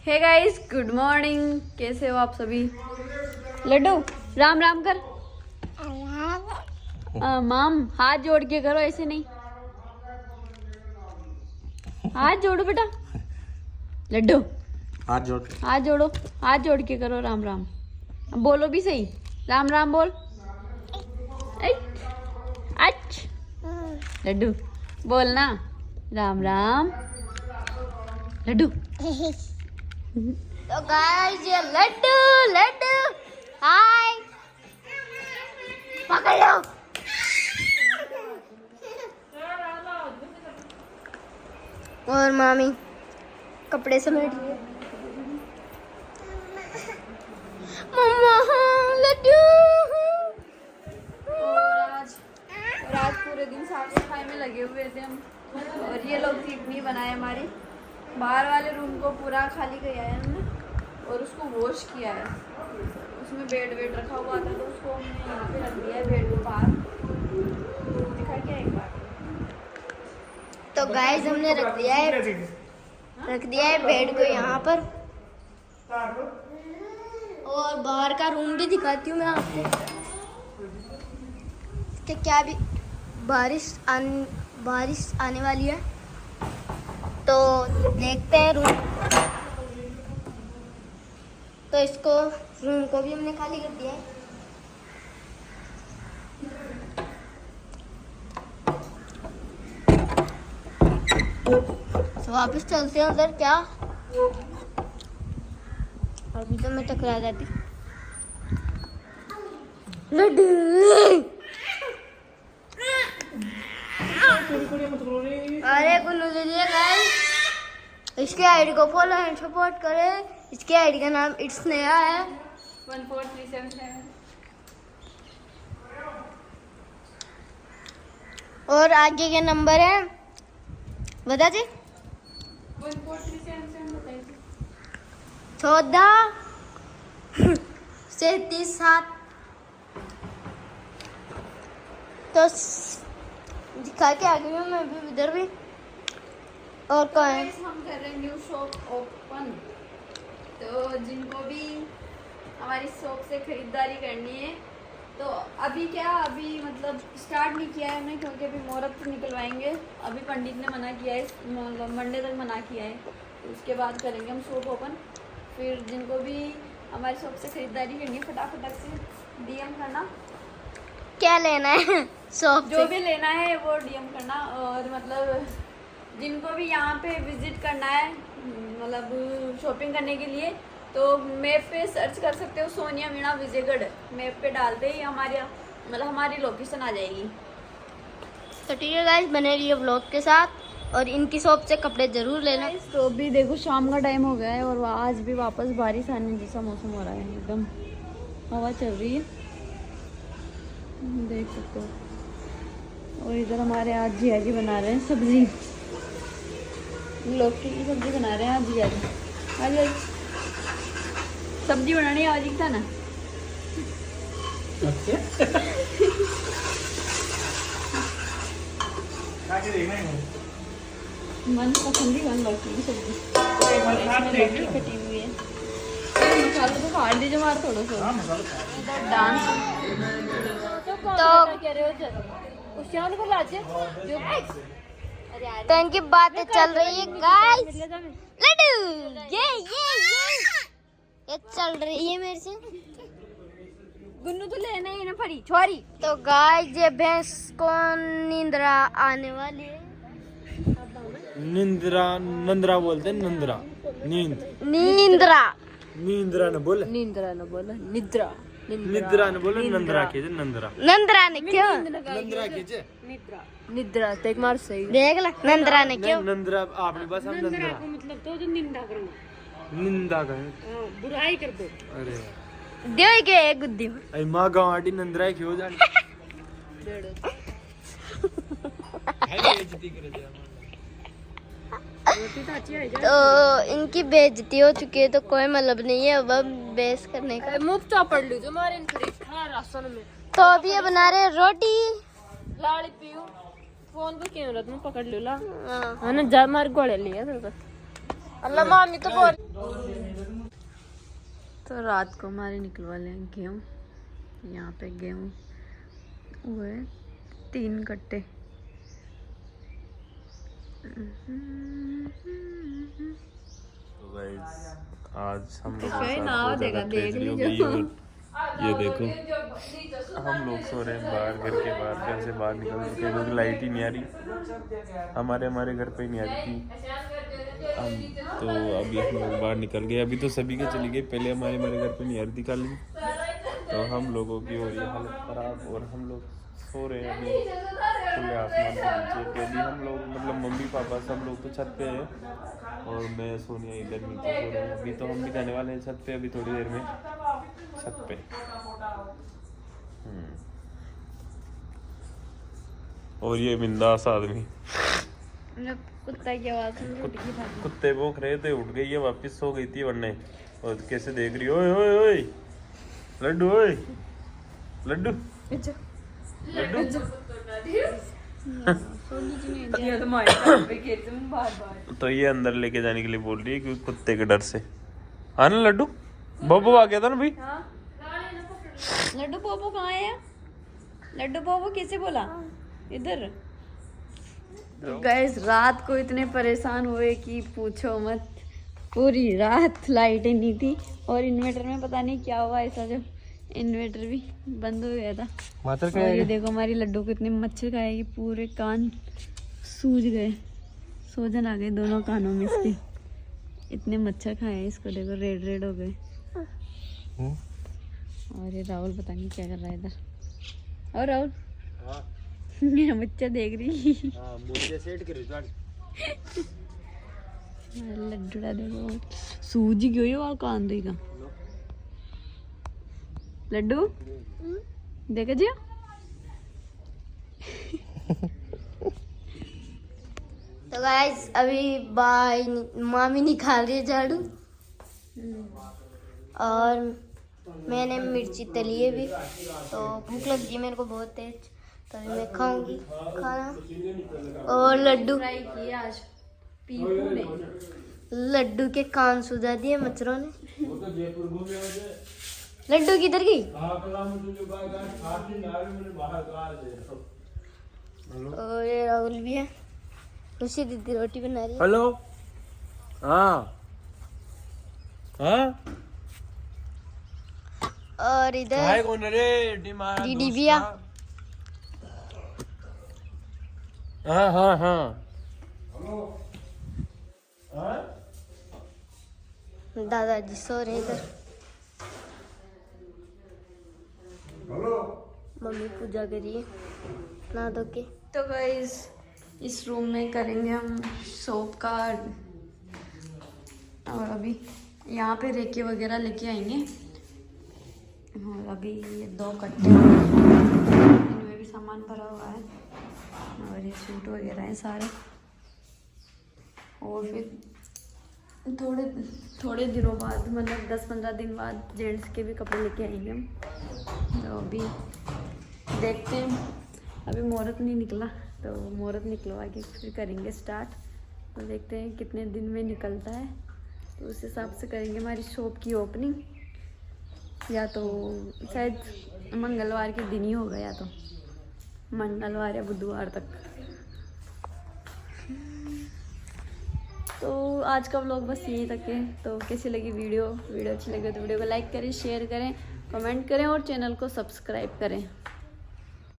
Hey guys, good morning. कैसे हो आप सभी? लड्डू राम राम कर। माम हाथ जोड़ के करो, ऐसे नहीं। हाथ जोड़ो बेटा। लड्डू हाथ जोड़। हाथ जोड़ो, हाथ जोड़ के करो राम राम। अब बोलो भी सही, राम राम बोल। अच्छ लड्डू बोलना राम राम। लड्डू तो गाइस ये लड्डू लड्डू हाय पकड़ लो। और मामी कपड़े समेट लिए। मम्मा लड्डू। और आज पूरे दिन साफ सफाई में लगे हुए थे हम। और ये लोग चटनी बनाए हमारी। बाहर वाले रूम को पूरा खाली किया है हमने और उसको वॉश किया है। उसमें बेड वेड रखा हुआ था तो उसको हमने यहाँ पे रख दिया है, बेड को बाहर। दिखा क्या एक बार। तो गाइस हमने रख दिया है बेड को यहाँ पर। और बाहर का रूम भी दिखाती हूँ मैं आपको कि क्या भी बारिश आने वाली है तो देखते हैं रूम। तो इसको रूम को भी हमने खाली कर दिया है। तो वापस चलते हैं उधर। क्या अभी तो मैं टकरा जाती। लड्डू अरे गुन्नू दीजिए गाइस, इसके आईडी को फॉलो एंड सपोर्ट करें। इसके आईडी का नाम इट्स नया है 14377। और आगे के नंबर है बता जी। 14377 14 37। तो दिखा के आ गई हूँ मैं अभी इधर भी। और कहाँ है? हम कर रहे हैं न्यू शॉप ओपन। तो जिनको भी हमारी शॉप से खरीदारी करनी है तो अभी मतलब स्टार्ट नहीं किया है हमने, क्योंकि अभी मुहूर्त निकलवाएंगे। अभी पंडित ने मना किया है, मंडे तक मना किया है। तो उसके बाद करेंगे हम शॉप ओपन। फिर जिनको भी हमारी शॉप से खरीदारी करनी है फटाफट से डीएम करना। क्या लेना है शॉप जो भी लेना है वो डीएम करना। और मतलब जिनको भी यहाँ पे विजिट करना है मतलब शॉपिंग करने के लिए तो मैप पे सर्च कर सकते हो। सोनिया मीणा विजयगढ़ मैप पे डालते ही हमारी लोकेशन आ जाएगी। तो ठीक है गाइस, बने रहिए व्लॉग के साथ और इनकी शॉप से कपड़े जरूर लेना। तो अभी देखो शाम का टाइम हो गया है और आज भी वापस बारिश आने जैसा मौसम हो रहा है। एकदम हवा चल रही है, देख सकते हो। और इधर हमारे आज जिया जी बना रहे हैं सब्जी, लौकी की सब्जी बना रहे हैं आज जिया जी। आज सब्जी बनानी आज ही था ना। मन पसंद ही लौकी की सब्जी। लौकी कटी हुई है, मसाला तो काट दीजिए मार थोड़ा सा। इधर डांस तो इनकी बातें चल रही है गाइस। लड्डू ये चल रही है मेरे से। गुन्नू तो लेना ही ना फड़ी छोरी। तो गाइस ये भैंस को नींदरा आने वाली है। नंदरा बोलते हैं, नंदरा नींदरा न बोल निद्रा निद्रा न बोले नंदरा के नंदरा ने क्यों नंदरा के निद्रा तो एक मार सही देख ले। नंदरा ने क्यों नंदरा आपने बस हम नंदरा मतलब तो जो निंदा करें बुराई कर दो। अरे दे के एक गुद्दी आई मां गांडी नंदरा क्यों जाने बेइज्जती करे दे। तो इनकी बेइज्जती हो चुकी है तो कोई मतलब नहीं है अब बेस करने का। मुफ्त पढ़ लो जो मारे खा राशन में। तो अब ये बना रहे रोटी लाड़ी पियो फोन पे कैमरा तुम पकड़ लो ला है ना जा मार गोले लिया तो अल्लाह मामी तो बोल। तो रात को हमारे निकलवा लें गेहूँ। यहाँ पे गेहूँ हुए 3 कट्टे। तो गाइस आज हम लोग ये देखो हम लोग सो रहे हैं बाहर, घर से बाहर निकल चुके हैं क्योंकि लाइट ही नहीं आ रही। हमारे घर पे नहीं आ रही थी। तो अभी हम लोग बाहर निकल गए। अभी तो सभी के चली गई, पहले हमारे घर पे नहीं आ रही थी कल। तो हम लोगों की हो रही है हालत ख़राब और हम लोग सो रहे हैं अभी खुले आसमान के नीचे। तो अभी हम लोग मतलब मम्मी पापा सब लोग तो छत पे हैं और मैं सोनिया इधर नीचे सो रहे हैं। अभी तो हम भी जाने वाले हैं छत पे, अभी थोड़ी देर में छत पे। और ये बिंदास आदमी कुत्ता की आवाज सुन कुत्ते भौंक रहे थे, उठ गई है वापस, सो गई थी वरने। और कैसे देख रही, ओए ओए ओए लड्डू, ओए लड्डू लड्डू। तो ये अंदर लेके जाने के लिए बोल रही है क्योंकि कुत्ते के डर से। हाँ ना लड्डू, बब्बू आ गया था ना भाई। लड्डू पोपो कहाँ है? लड्डू पोपो किसे बोला? इधर। गैस रात को इतने परेशान हुए कि पूछो मत। पूरी रात लाइट ही नहीं थी और इन्वर्टर में पता नहीं क्या हुआ ऐसा, जो इन्वर्टर भी बंद हो गया था। और ये देखो हमारी लड्डू को इतने मच्छर खाए कि पूरे कान सूज गए, सूजन आ गए दोनों कानों में इसके। इतने मच्छर खाए इसको, देखो रेड रेड हो गए। और ये राहुल पता नहीं क्या कर रहा है इधर। और राहुल मेरा बच्चा देख रही। लड्डूड़ा देखो सूज गयो और कान देगा। लड्डू देखा जी। तो गाइस अभी मामी निकाल रही है झाड़ू और मैंने मिर्ची तली है भी। तो भूख लग गई मेरे को बहुत तेज, तो मैं खाऊंगी खाना। और लड्डू फ्राई किए आज पीपू ने। लड्डू के कान सुझा दिए मच्छरों ने। लड्डू किधर गई? और ये राहुल भी है, खुशी दीदी रोटी बना रही है। हेलो। हाँ हाँ। और इधर दीदी भी है। हाँ हाँ हाँ। दादाजी सो रहे इधर। मम्मी पूजा करिए नहा धो के। तो गाइस इस रूम में करेंगे हम सोप का। और अभी यहाँ पे रेके वगैरह लेके आएंगे। और अभी ये 2 कट्टे इनमें भी सामान भरा हुआ है और ये सूट वगैरह हैं सारे। और फिर थोड़े दिनों बाद मतलब 10-15 दिन बाद जेंट्स के भी कपड़े लेके आएंगे हम। तो अभी देखते हैं, अभी मुहूर्त नहीं निकला तो मुहूर्त निकलवा के फिर करेंगे स्टार्ट। तो देखते हैं कितने दिन में निकलता है, तो उस हिसाब से करेंगे हमारी शॉप की ओपनिंग। या तो शायद मंगलवार के दिन ही होगा, या तो मंगलवार या बुधवार तक। तो आज का व्लॉग बस यहीं तक है। तो कैसी लगी वीडियो अच्छी लगी तो वीडियो को लाइक करें, शेयर करें, कमेंट करें और चैनल को सब्सक्राइब करें।